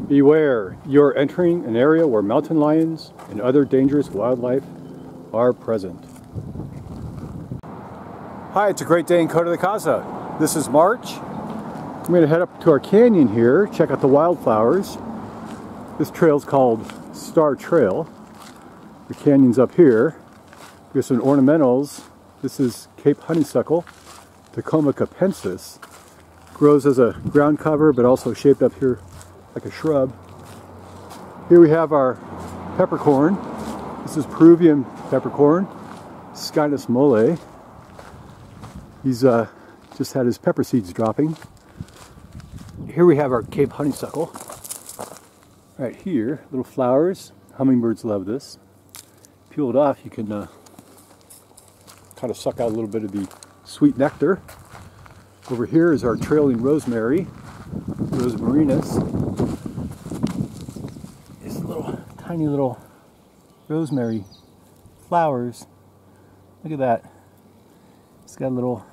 Beware, you're entering an area where mountain lions and other dangerous wildlife are present. Hi, it's a great day in Coto de Caza. This is March. I'm going to head up to our canyon here, check out the wildflowers. This trail is called Star Trail. The canyon's up here. There's some ornamentals. This is Cape honeysuckle, Tacoma capensis. Grows as a ground cover, but also shaped up here like a shrub. Here we have our peppercorn. This is Peruvian peppercorn, Scinus mole. He's just had his pepper seeds dropping. Here we have our Cape honeysuckle. Right here, little flowers. Hummingbirds love this. Peel it off, you can kind of suck out a little bit of the sweet nectar. Over here is our trailing rosemary, Rosmarinus. These little, tiny little rosemary flowers. Look at that. It's got a little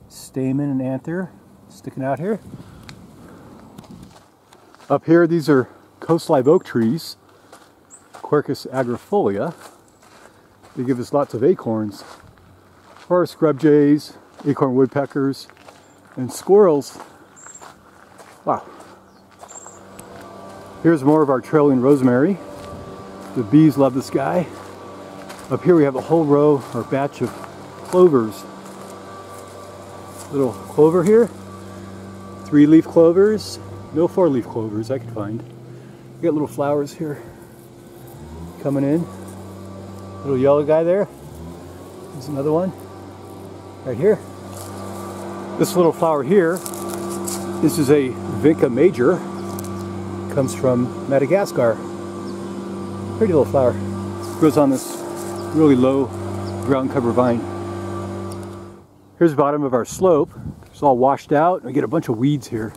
stamen and anther sticking out here. Up here, these are coast live oak trees, Quercus agrifolia. They give us lots of acorns. Or scrub jays, acorn woodpeckers, and squirrels. Wow. Here's more of our trailing rosemary. The bees love this guy. Up here we have a whole row or batch of clovers. Little clover here. 3-leaf clovers. No 4-leaf clovers I could find. We got little flowers here coming in. Little yellow guy there. There's another one right here. This little flower here, this is a Vinca major. Comes from Madagascar. Pretty little flower. Grows on this really low ground cover vine. Here's the bottom of our slope. It's all washed out. We get a bunch of weeds here.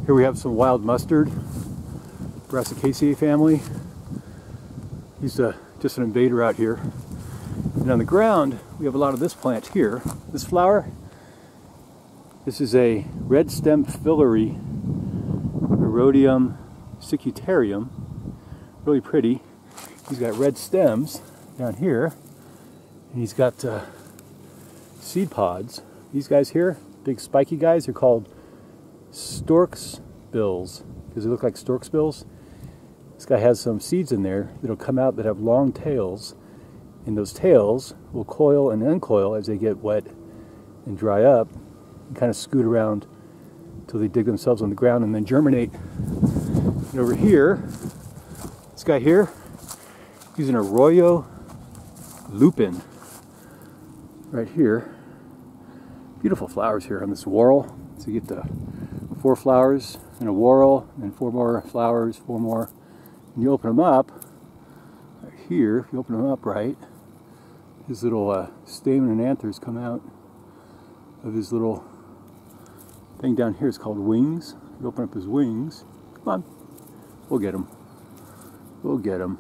Here we have some wild mustard, Brassicaceae family. He's just an invader out here. And on the ground, we have a lot of this plant here. This flower, this is a red stem filiary, Erodium secutarium. Really pretty. He's got red stems down here, and he's got seed pods. These guys here, big spiky guys, are called stork's bills because they look like stork's bills. This guy has some seeds in there that'll come out that have long tails, and those tails will coil and uncoil as they get wet and dry up and kind of scoot around until they dig themselves on the ground and then germinate. And over here, this guy here, he's an arroyo lupin right here. Beautiful flowers here on this whorl. So you get the 4 flowers in a whorl, and 4 more flowers, 4 more. And you open them up, right here, if you open them up right, his little stamen and anthers come out of his little thing down here. It's called wings. You open up his wings. Come on, we'll get him. We'll get him.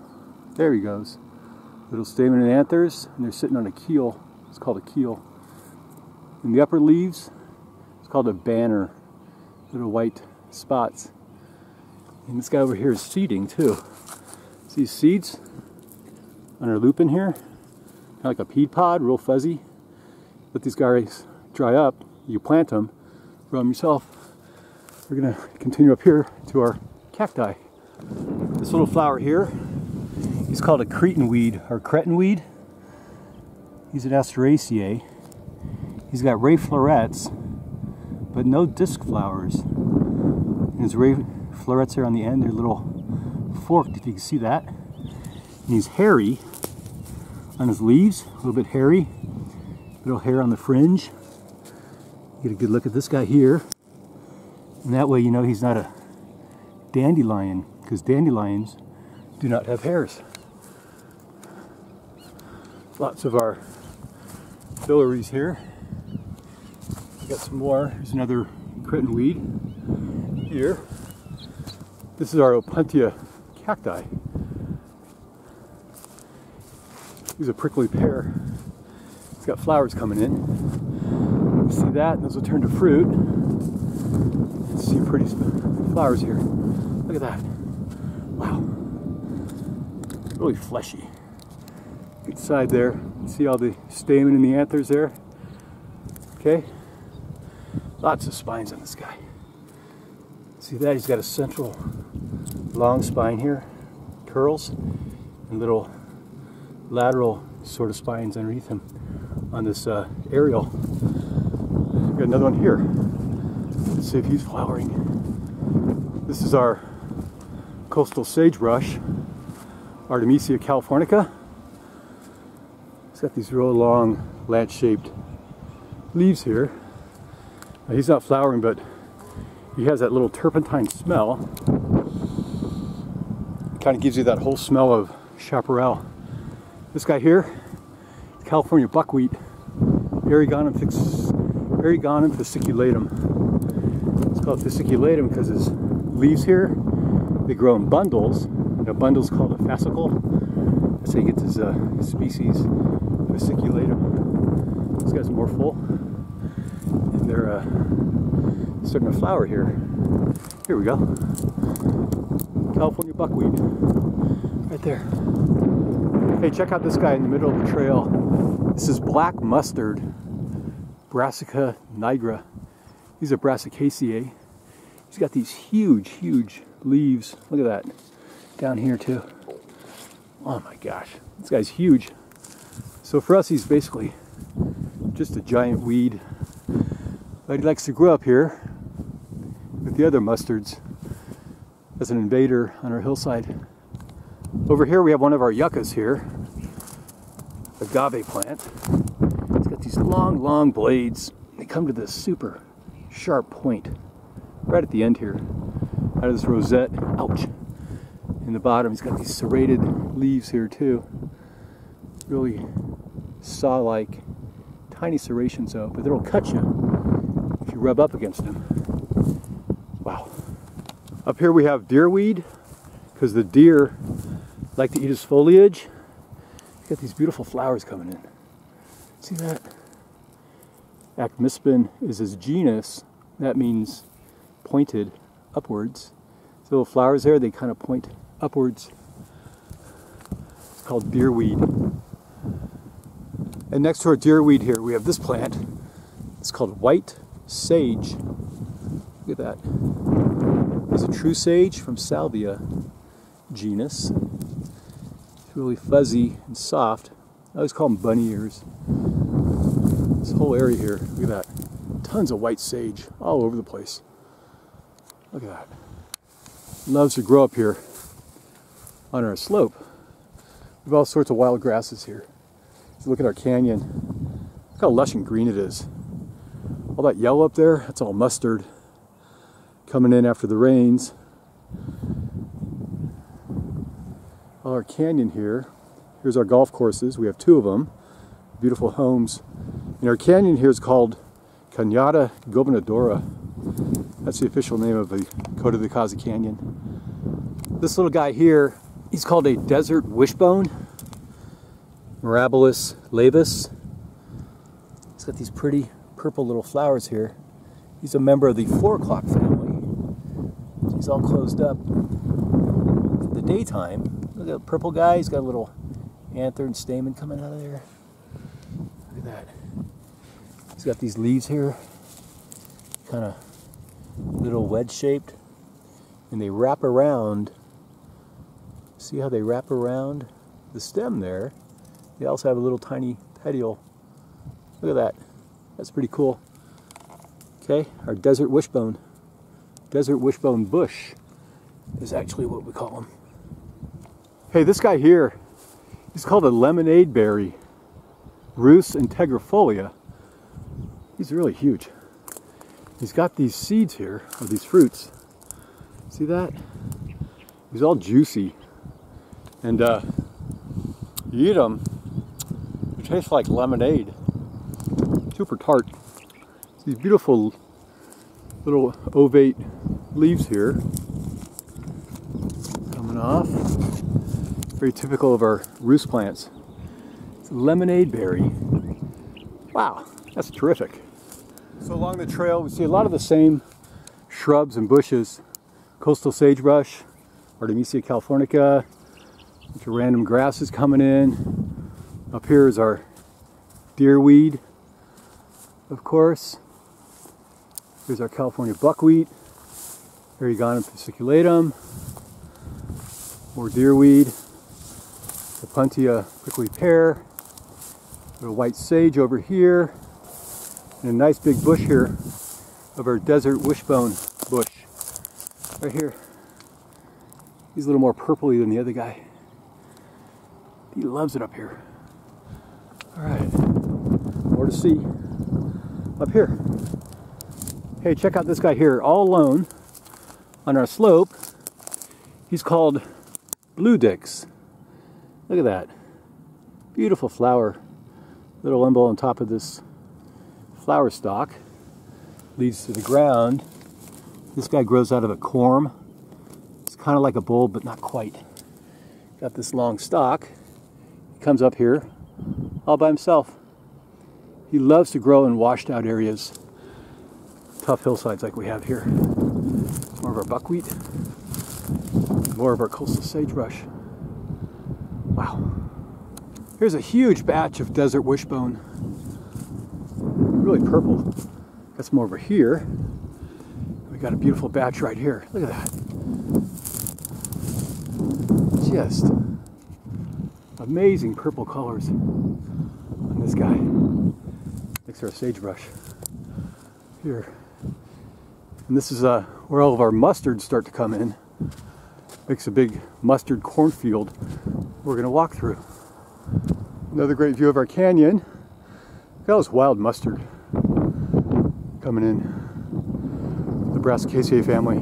There he goes. Little stamen and anthers, and they're sitting on a keel. It's called a keel. And the upper leaves, it's called a banner. Little white spots. And this guy over here is seeding too. See these seeds on our lupin here? Kind of like a peat pod, real fuzzy. Let these guys dry up. You plant them, grow them yourself. We're going to continue up here to our cacti. This little flower here, he's called a cretin weed or cretin weed. He's an Asteraceae. He's got ray florets, but no disc flowers. And his ray florets are on the end. They're a little forked, if you can see that. And he's hairy on his leaves, a little bit hairy. Little hair on the fringe. Get a good look at this guy here. And that way you know he's not a dandelion, because dandelions do not have hairs. Lots of our filaries here. We got some more. Here's another cretin weed here. This is our Opuntia cacti. He's a prickly pear. It's got flowers coming in. You see that? Those will turn to fruit. Let's see pretty flowers here. Look Look at that. Wow. Really fleshy. Good side there. You see all the stamen and the anthers there? Okay. Lots of spines on this guy. See that? He's got a central long spine here. Curls. And little lateral sort of spines underneath him on this aerial. We've got another one here. Let's see if he's flowering. This is our coastal sagebrush, Artemisia californica. It's got these real long lance-shaped leaves here. Now, he's not flowering, but he has that little turpentine smell. It kind of gives you that whole smell of chaparral. This guy here, California buckwheat, Eriogonum fasciculatum. It's called fasciculatum because his leaves here, they grow in bundles. A bundle's called a fascicle. That's how he gets his species, fasciculatum. This guy's more full. And they're starting to flower here. Here we go. California buckwheat. Right there. Hey, check out this guy in the middle of the trail. This is black mustard, Brassica nigra. These are Brassicaceae. He's got these huge, huge leaves. Look at that. Down here too. Oh my gosh. This guy's huge. So for us, he's basically just a giant weed. But he likes to grow up here with the other mustards as an invader on our hillside. Over here we have one of our yuccas here, agave plant. It's got these long, long blades. They come to this super sharp point right at the end here, out of this rosette. Ouch! In the bottom, he's got these serrated leaves here too. Really saw-like, tiny serrations though, but it'll cut you if you rub up against them. Wow. Up here we have deerweed, because the deer like to eat his foliage. He's got these beautiful flowers coming in. See that? Acmispin is his genus. That means pointed upwards. These little flowers there, they kind of point upwards. It's called deerweed. And next to our deerweed here, we have this plant. It's called white sage. Look at that. It's a true sage from Salvia genus. It's really fuzzy and soft. I always call them bunny ears. This whole area here, look at that. Tons of white sage all over the place. Look at that. Loves to grow up here on our slope. We have all sorts of wild grasses here. So look at our canyon. Look how lush and green it is. All that yellow up there, that's all mustard coming in after the rains. All our canyon here. Here's our golf courses. We have 2 of them. Beautiful homes. And our canyon here is called Cañada Gobernadora. That's the official name of the Coto de Caza Canyon. This little guy here, he's called a desert wishbone, Mirabilis laevis. He's got these pretty purple little flowers here. He's a member of the 4 o'clock family. He's all closed up in the daytime. Look at that purple guy, he's got a little anther and stamen coming out of there. Look at that. He's got these leaves here, kind of little wedge shaped, and they wrap around. See how they wrap around the stem there? They also have a little tiny petiole. Look at that. That's pretty cool. Okay, our desert wishbone bush is actually what we call them. Hey, this guy here, he's called a lemonade berry, Rus integrifolia. He's really huge. He's got these seeds here, or these fruits. See that? He's all juicy. And you eat them, it tastes like lemonade. Super tart. These beautiful little ovate leaves here coming off. Very typical of our Rus plants. It's a lemonade berry. Wow, that's terrific. So along the trail we see a lot of the same shrubs and bushes coastal sagebrush, Artemisia californica, bunch of random grasses coming in. Up here is our deerweed, of course. Here's our California buckwheat, Eriogonum fasciculatum, more deerweed, Sapuntia prickly pear, a little white sage over here, and a nice big bush here of our desert wishbone bush right here. He's a little more purpley than the other guy. He loves it up here. All right, more to see up here. Hey, check out this guy here, all alone on our slope. He's called blue dicks. Look at that. Beautiful flower. Little umbel on top of this flower stalk. Leads to the ground. This guy grows out of a corm. It's kind of like a bulb, but not quite. Got this long stalk. He comes up here all by himself. He loves to grow in washed out areas. Tough hillsides like we have here. More of our buckwheat. More of our coastal sagebrush. Wow. Here's a huge batch of desert wishbone. Really purple. Got some over here. We got a beautiful batch right here. Look at that. Just amazing purple colors on this guy. Next to our sagebrush here. And this is where all of our mustards start to come in. Makes a big mustard cornfield we're going to walk through. Another great view of our canyon. Look at all this wild mustard coming in. The Brassicaceae family.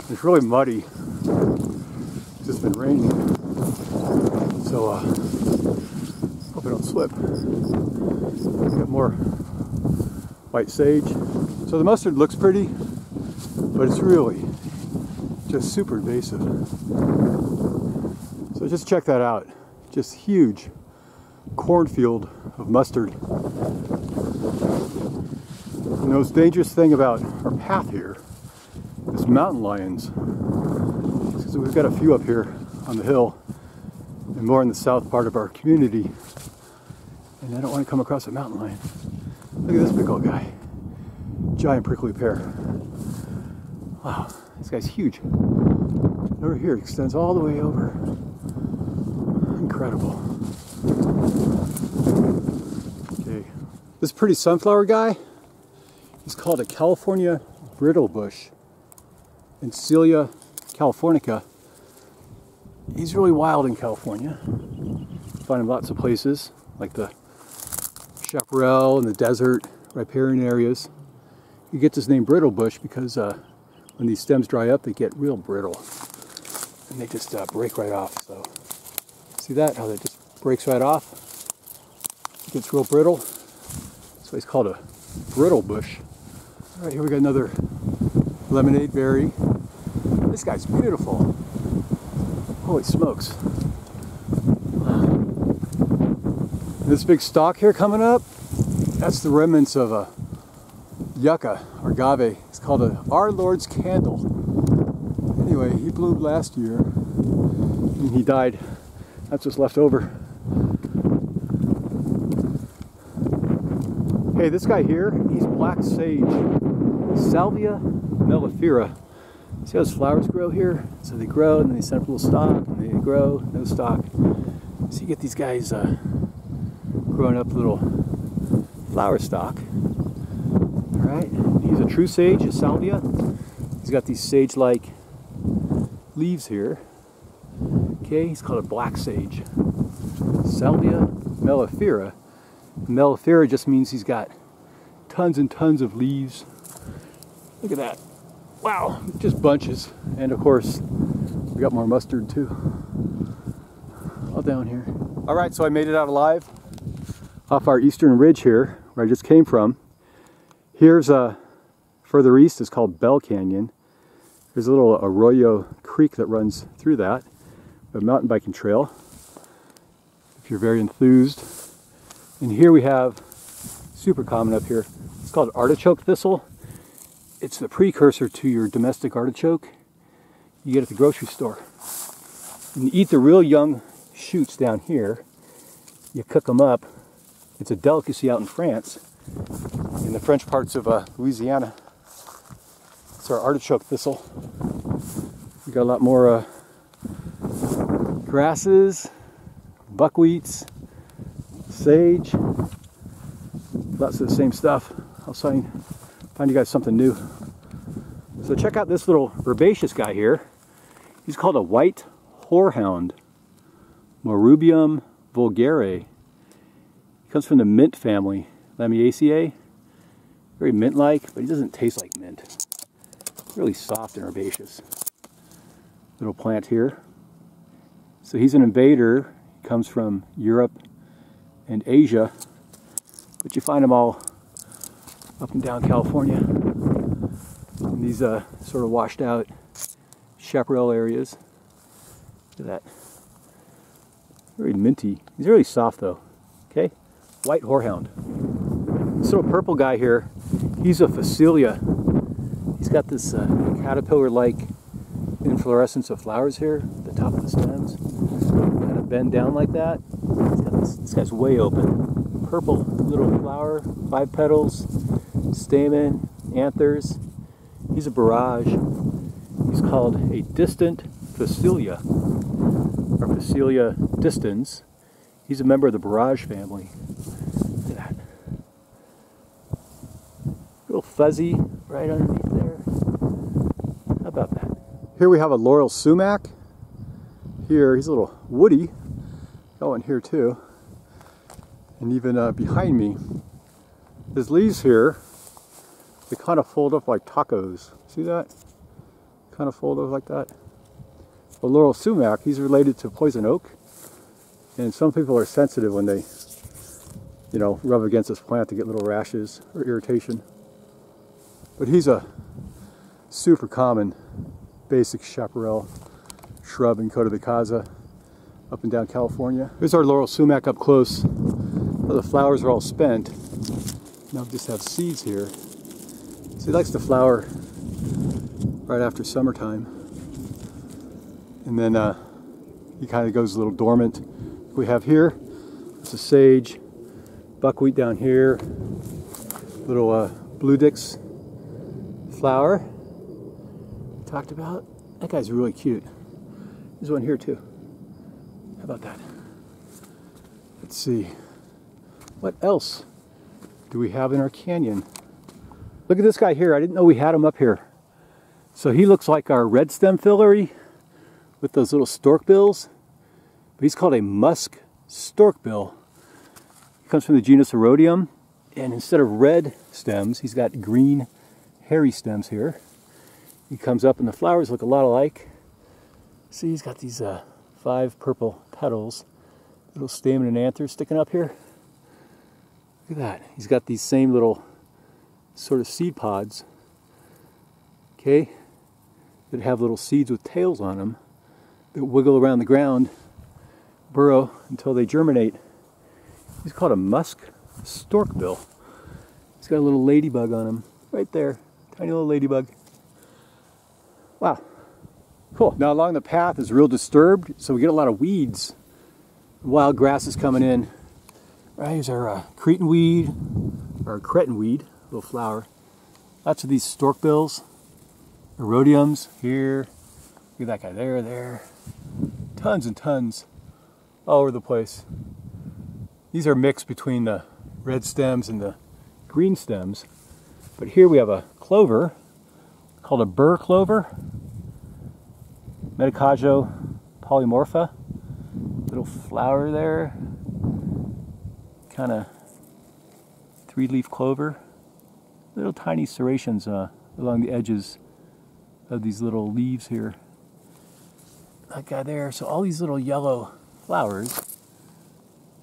It's really muddy. It's just been raining. So hope I don't slip. Got more white sage. So the mustard looks pretty, but it's really just super invasive. So just check that out. Just huge cornfield of mustard. And the most dangerous thing about our path here is mountain lions. So we've got a few up here on the hill and more in the south part of our community. And I don't want to come across a mountain lion. Look at this big old guy. Giant prickly pear. Wow, this guy's huge. Over here, it extends all the way over. Incredible. Okay, this pretty sunflower guy is called a California brittle bush. Celia californica. He's really wild in California. Find him lots of places, like the chaparral and the desert, riparian areas. You get this name brittle bush because when these stems dry up, they get real brittle. And they just break right off. So, see that? How that just breaks right off? It gets real brittle. That's why it's called a brittle bush. All right, here we got another lemonade berry. This guy's beautiful. Holy smokes. This big stalk here coming up, that's the remnants of a yucca, or agave. It's called Our Lord's Candle. Anyway, he bloomed last year and he died. That's what's left over. Hey, this guy here, he's black sage. Salvia mellifera. See how those flowers grow here? So they grow and then they send up a little stalk and they grow, no stalk. So you get these guys growing up little flower stalk. Alright, he's a true sage, a salvia. He's got these sage-like leaves here. Okay, he's called a black sage. Salvia mellifera. Mellifera just means he's got tons and tons of leaves. Look at that. Wow, just bunches. And of course, we got more mustard too. All down here. All right, so I made it out alive off our eastern ridge here, where I just came from. Here's further east is called Bell Canyon. There's a little Arroyo Creek that runs through that. A mountain biking trail, if you're very enthused. And here we have, super common up here, it's called artichoke thistle. It's the precursor to your domestic artichoke you get at the grocery store. And you eat the real young shoots down here. You cook them up. It's a delicacy out in France, in the French parts of Louisiana. It's our artichoke thistle. We got a lot more grasses, buckwheats, sage, lots of the same stuff. I'll find you guys something new. So check out this little herbaceous guy here. He's called a white horehound, Morubium vulgare. He comes from the mint family, Lamiaceae. Very mint-like, but he doesn't taste like mint. Really soft and herbaceous. Little plant here. So he's an invader. He comes from Europe and Asia, but you find them all up and down California in these sort of washed out chaparral areas. Look at that. Very minty. He's really soft though. Okay? White horehound. This little purple guy here, he's a Phacelia. He's got this caterpillar-like inflorescence of flowers here at the top of the stems. Kind of bend down like that. This guy's way open. Purple little flower, 5 petals, stamen, anthers. He's a barrage. He's called a distant Phacelia, or Phacelia distans. He's a member of the barrage family. Look at that. Little fuzzy right underneath there. How about that? Here we have a laurel sumac. Here, he's a little woody. Got one here too. And even behind me, his leaves here, they kind of fold up like tacos. See that? Kind of fold up like that. Well, laurel sumac, he's related to poison oak. And some people are sensitive when they, you know, rub against this plant to get little rashes or irritation. But he's a super common basic chaparral shrub in Coto de Caza up and down California. Here's our laurel sumac up close. Well, the flowers are all spent. Now we just have seeds here. So he likes to flower right after summertime. And then he kind of goes a little dormant. We have here, it's a sage, buckwheat down here, little blue dix flower. Talked about. That guy's really cute. There's one here too. How about that? Let's see. What else do we have in our canyon? Look at this guy here. I didn't know we had him up here. So he looks like our red stem fillery with those little stork bills. But he's called a musk storkbill. He comes from the genus Erodium. And instead of red stems, he's got green hairy stems here. He comes up and the flowers look a lot alike. See, he's got these 5 purple petals. Little stamen and anthers sticking up here. Look at that. He's got these same little sort of seed pods. Okay? That have little seeds with tails on them that wiggle around the ground, burrow until they germinate. He's called a musk storkbill. He's got a little ladybug on him right there. Tiny little ladybug. Wow. Cool. Now along the path is real disturbed, so we get a lot of weeds. Wild grass is coming in. Right, here's our cretin weed, or cretin weed, little flower. Lots of these storkbills, erodiums here. Look at that guy there. Tons and tons all over the place. These are mixed between the red stems and the green stems. But here we have a clover called a burr clover, Medicago polymorpha. Little flower there, kind of 3-leaf clover. Little tiny serrations along the edges of these little leaves here. That guy there. So all these little yellow flowers,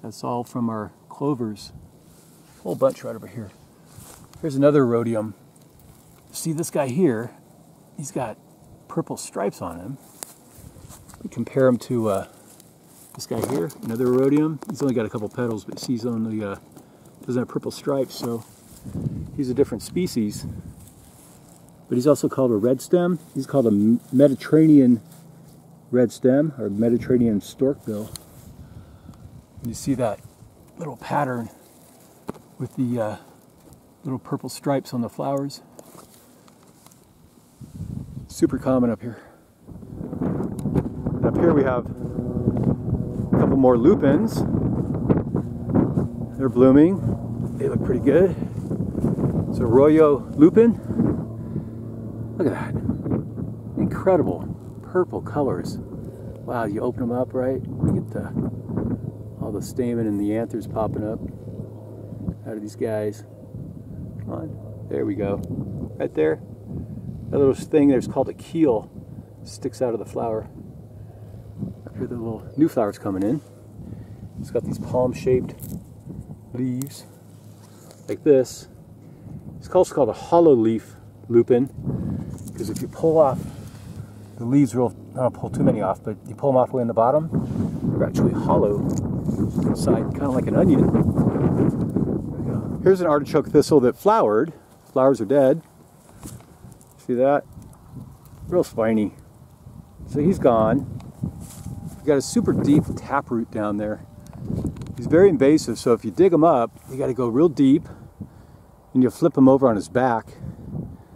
that's all from our clovers. A whole bunch right over here. Here's another erodium. See this guy here, he's got purple stripes on him. We compare him to this guy here, another erodium. He's only got a couple petals, but he's only doesn't have purple stripes, so he's a different species. but he's also called a red stem. He's called a Mediterranean red stem, or Mediterranean storkbill. You see that little pattern with the little purple stripes on the flowers. Super common up here. And up here we have a couple more lupins. They're blooming. They look pretty good. It's a Arroyo lupin. Look at that. Incredible purple colors. Wow, you open them up, right? You get all the stamen and the anthers popping up out of these guys. Come on. There we go. Right there. That little thing there's called a keel. Sticks out of the flower. Up here the little new flowers coming in. It's got these palm-shaped leaves like this. It's also called a hollow leaf lupin, because if you pull off the leaves real, I don't pull too many off, but you pull them off way in the bottom, they're actually hollow inside, kind of like an onion. There we go. Here's an artichoke thistle that flowered. Flowers are dead. See that? Real spiny. So he's gone. We've got a super deep taproot down there. He's very invasive, so if you dig him up, you got to go real deep, and you flip him over on his back,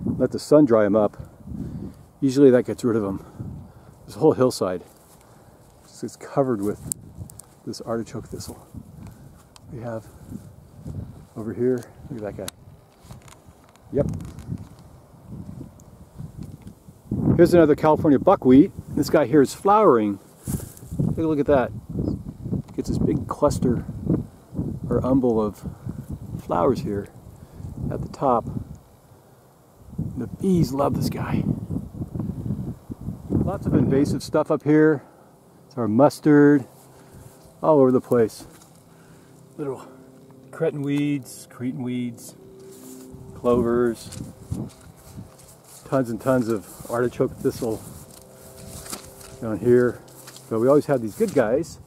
let the sun dry him up. Usually that gets rid of him. This whole hillside is covered with this artichoke thistle. We have over here, look at that guy. Yep. Here's another California buckwheat. This guy here is flowering. Take a look at that. Gets this big cluster or umbel of flowers here at the top. The bees love this guy. Lots of invasive stuff up here. It's our mustard, all over the place. Little cretin weeds, clovers, tons and tons of artichoke thistle down here. But we always have these good guys,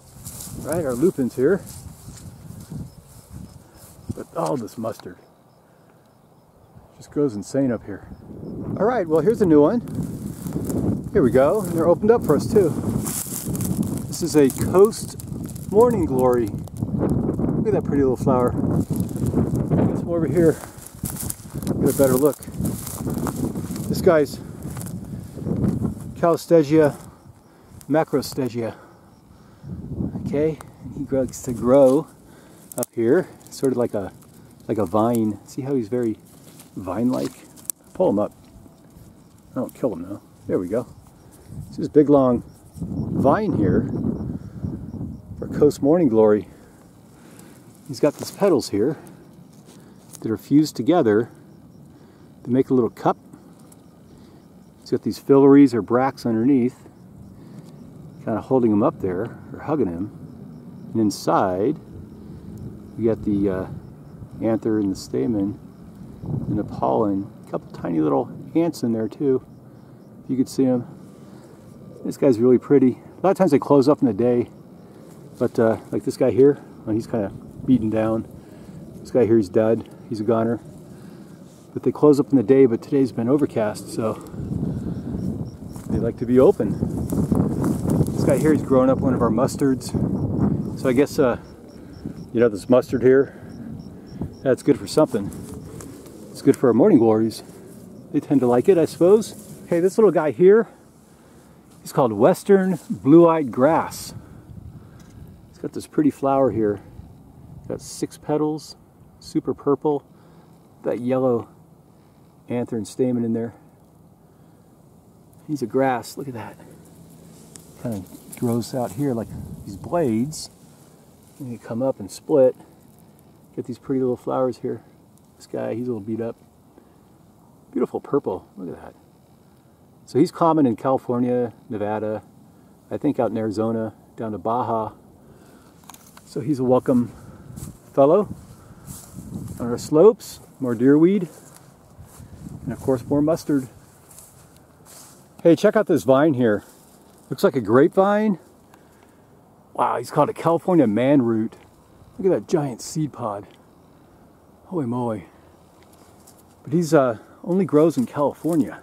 right? Our lupins here. But all this mustard just goes insane up here. All right, well, here's a new one. Here we go, and they're opened up for us too. This is a Coast Morning Glory. Look at that pretty little flower. Get some over here. Get a better look. This guy's Calistegia macrostegia. Okay, he likes to grow up here, sort of like a vine. See how he's very vine-like? Pull him up. I don't kill him though. There we go. This is big long vine here for Coast Morning Glory. He's got these petals here that are fused together to make a little cup. He's got these filaries or bracts underneath, kind of holding him up there, or hugging him. And inside, we got the anther and the stamen and the pollen. A couple tiny little ants in there too. You could see them. This guy's really pretty. A lot of times they close up in the day, but like this guy here, well, he's kind of beaten down. This guy here is dead. He's a goner. But they close up in the day, but today's been overcast, so they like to be open. This guy here, he's growing up one of our mustards. So I guess, you know, this mustard here, that's good for something. It's good for our morning glories. They tend to like it, I suppose. Okay, this little guy here, he's called Western Blue-Eyed Grass. He's got this pretty flower here. Got 6 petals, super purple. That yellow anther and stamen in there. He's a grass, look at that. Kind of grows out here like these blades. And you come up and split. Get these pretty little flowers here. This guy, he's a little beat up. Beautiful purple, look at that. So he's common in California, Nevada, I think out in Arizona, down to Baja. So he's a welcome fellow. On our slopes, more deerweed, and of course more mustard. Hey, check out this vine here. Looks like a grapevine. Wow, he's called a California manroot. Look at that giant seed pod. Holy moly. But he's only grows in California.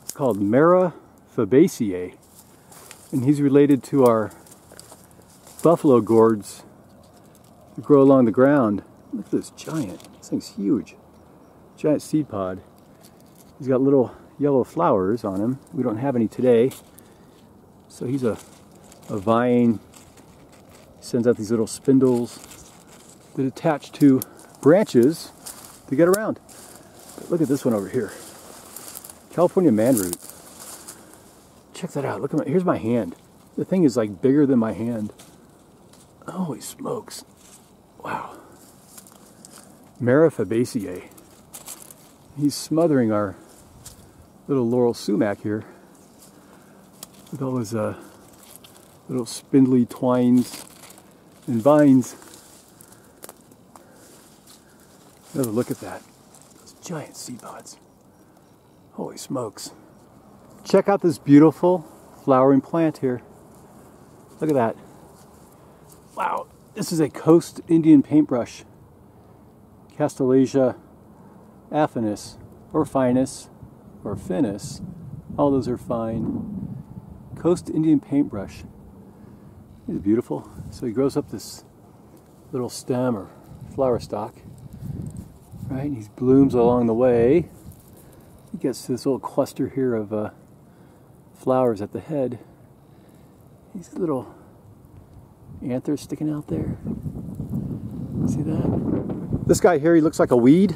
It's called Mara Fabaceae, and he's related to our buffalo gourds that grow along the ground. Look at this giant. This thing's huge. Giant seed pod. He's got little yellow flowers on him. We don't have any today. So he's a vine. He sends out these little spindles that attach to branches to get around. But look at this one over here. California manroot. Check that out. Look at here's my hand. The thing is like bigger than my hand. Holy smokes. Wow. Mara Fabaceae. He's smothering our little laurel sumac here with all his little spindly twines and vines. Another look at that. Those giant seed pods. Holy smokes. Check out this beautiful flowering plant here. Look at that. Wow. This is a Coast Indian paintbrush. Castellacea affinis, or finus, or finis. All those are fine. Coast Indian paintbrush. It's beautiful. So he grows up this little stem or flower stalk. Right, and he blooms along the way. He gets to this little cluster here of flowers at the head. These little anthers sticking out there. See that? This guy here, he looks like a weed.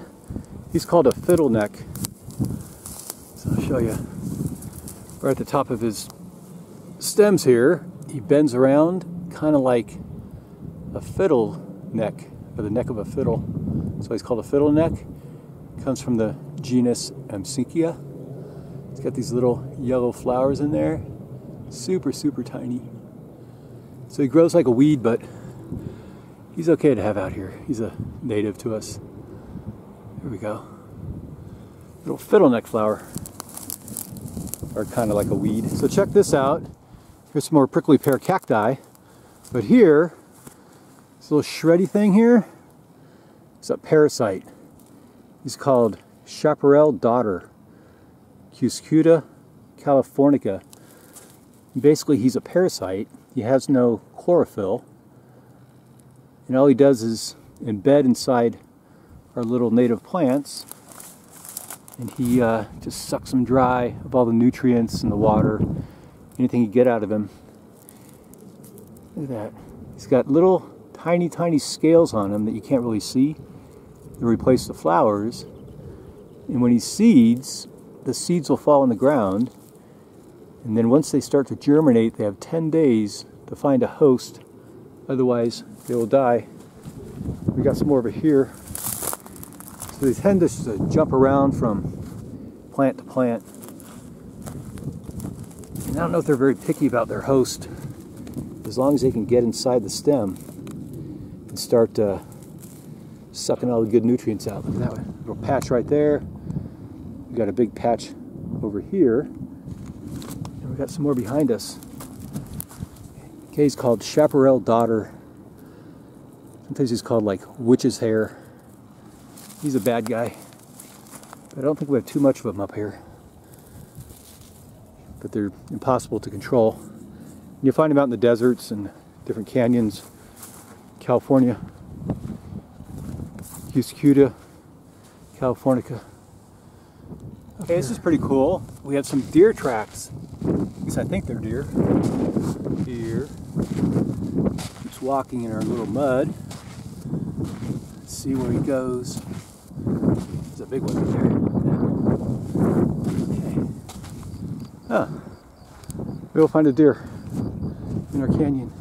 He's called a fiddleneck. So I'll show you. Right at the top of his stems here, he bends around kind of like a fiddle neck, or the neck of a fiddle. So he's called a fiddleneck. Comes from the genus Amsickia. It's got these little yellow flowers in there. Super, super tiny. So he grows like a weed, but he's okay to have out here. He's a native to us. Here we go. Little fiddleneck flower. Or kind of like a weed. So check this out. Here's some more prickly pear cacti. But here, this little shreddy thing here, it's a parasite. He's called chaparral daughter, Cuscuta californica. Basically, he's a parasite. He has no chlorophyll, and all he does is embed inside our little native plants, and he just sucks them dry of all the nutrients and the water, anything you get out of him. Look at that. He's got little tiny scales on him that you can't really see. They replace the flowers, and when he seeds, the seeds will fall on the ground, and then once they start to germinate, they have 10 days to find a host, otherwise they will die. We got some more over here. So they tend to jump around from plant to plant, and I don't know if they're very picky about their host, as long as they can get inside the stem and start sucking all the good nutrients out. Look at that one. Little patch right there. We got a big patch over here. And we got some more behind us. Okay, he's called chaparral daughter. Sometimes he's called like witch's hair. He's a bad guy. But I don't think we have too much of them up here. But they're impossible to control. You'll find them out in the deserts and different canyons. California. Cuscuta californica. Okay, this is pretty cool. We have some deer tracks. At least I think they're deer. Here. Keeps walking in our little mud. Let's see where he goes. There's a big one right there. Okay. Huh. We'll find a deer in our canyon.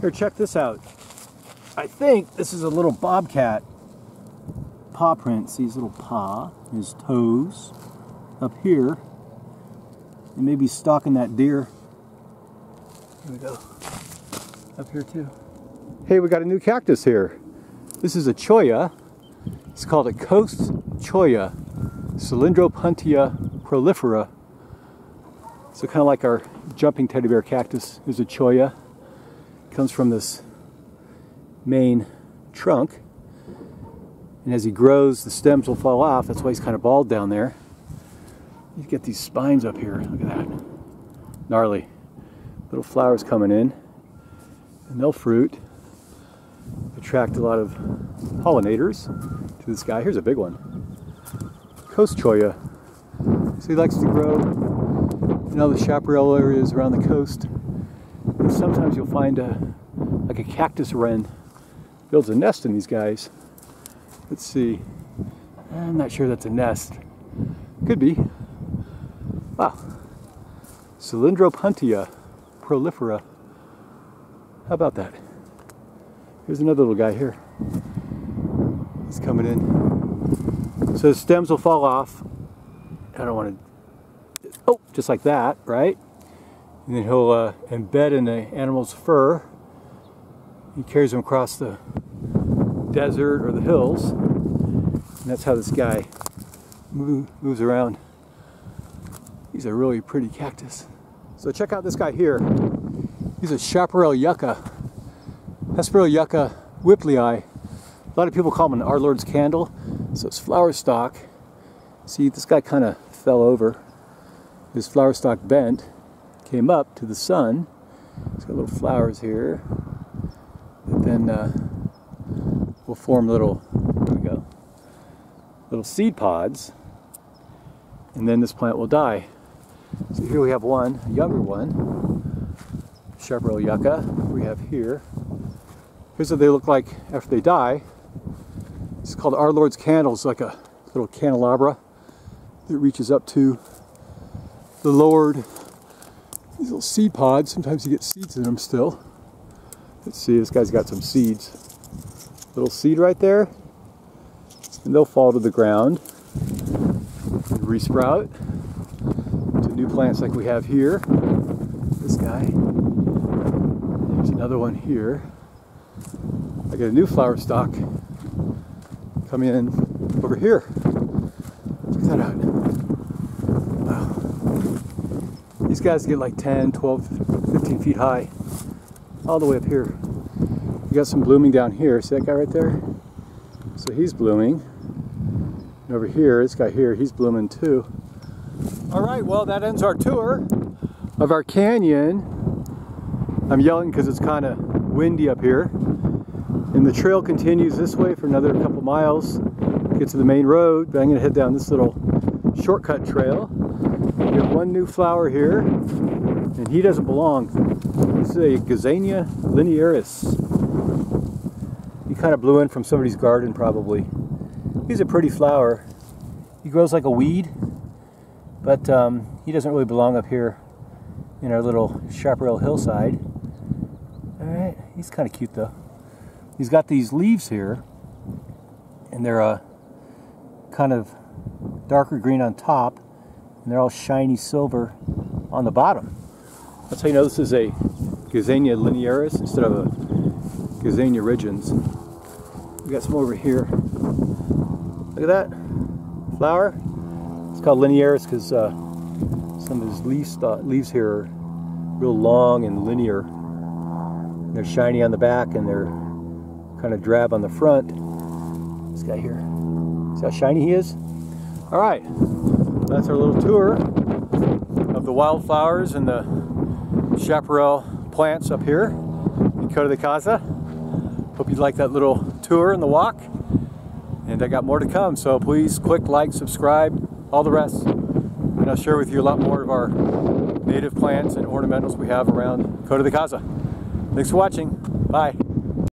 Here, check this out. I think this is a little bobcat paw print. See his little paw, his toes up here. And maybe stalking that deer. Here we go. Up here too. Hey, we got a new cactus here. This is a cholla. It's called a coast cholla, Cylindropuntia prolifera. So kind of like our jumping teddy bear cactus is a cholla. It comes from this main trunk. And as he grows, the stems will fall off. That's why he's kind of bald down there. You get these spines up here. Look at that. Gnarly. Little flowers coming in. And they'll fruit. Attract a lot of pollinators to this guy. Here's a big one. Coast cholla. So he likes to grow in all the chaparral areas around the coast. And sometimes you'll find like a cactus wren builds a nest in these guys. Let's see. I'm not sure that's a nest. Could be. Wow. Cylindropuntia prolifera. How about that? Here's another little guy here. He's coming in. So the stems will fall off. I don't want to... Oh, just like that, right? And then he'll embed in the animal's fur. He carries them across the desert or the hills. And that's how this guy moves around. He's a really pretty cactus. So check out this guy here. He's a chaparral yucca. Chaparral yucca whipplei. A lot of people call him an Our Lord's candle. So it's flower stalk. See, this guy kind of fell over. His flower stalk bent, came up to the sun. It's got little flowers here. And then will form little, here we go, little seed pods. And then this plant will die. So here we have one, a younger one, chaparral yucca. We have here. Here's what they look like after they die. It's called Our Lord's candle. It's like a little candelabra that reaches up to the Lord. These little seed pods. Sometimes you get seeds in them still. Let's see, this guy's got some seeds. Little seed right there. And they'll fall to the ground and resprout to new plants like we have here. This guy. There's another one here. I got a new flower stalk coming in over here. Check that out. Wow. These guys get like 10, 12, 15 feet high. All the way up here. You got some blooming down here. See that guy right there? So he's blooming. And over here, this guy here, he's blooming too. All right, well, that ends our tour of our canyon. I'm yelling because it's kind of windy up here. And the trail continues this way for another couple miles. Get to the main road, but I'm going to head down this little shortcut trail. We have one new flower here, and he doesn't belong. This is a Gazania linearis. He kind of blew in from somebody's garden probably. He's a pretty flower. He grows like a weed, but he doesn't really belong up here in our little chaparral hillside. Alright, he's kind of cute though. He's got these leaves here, and they're kind of darker green on top, and they're all shiny silver on the bottom. That's how you know this is a Gazania linearis instead of a Gazania rigens. We got some over here. Look at that flower. It's called linearis because some of his leaves here are real long and linear. They're shiny on the back and they're kind of drab on the front. This guy here. See how shiny he is? All right, that's our little tour of the wildflowers and the chaparral plants up here in Coto de Caza. Hope you liked that little tour and the walk. And I got more to come, so please click like, subscribe, all the rest. And I'll share with you a lot more of our native plants and ornamentals we have around Coto de Caza. Thanks for watching. Bye.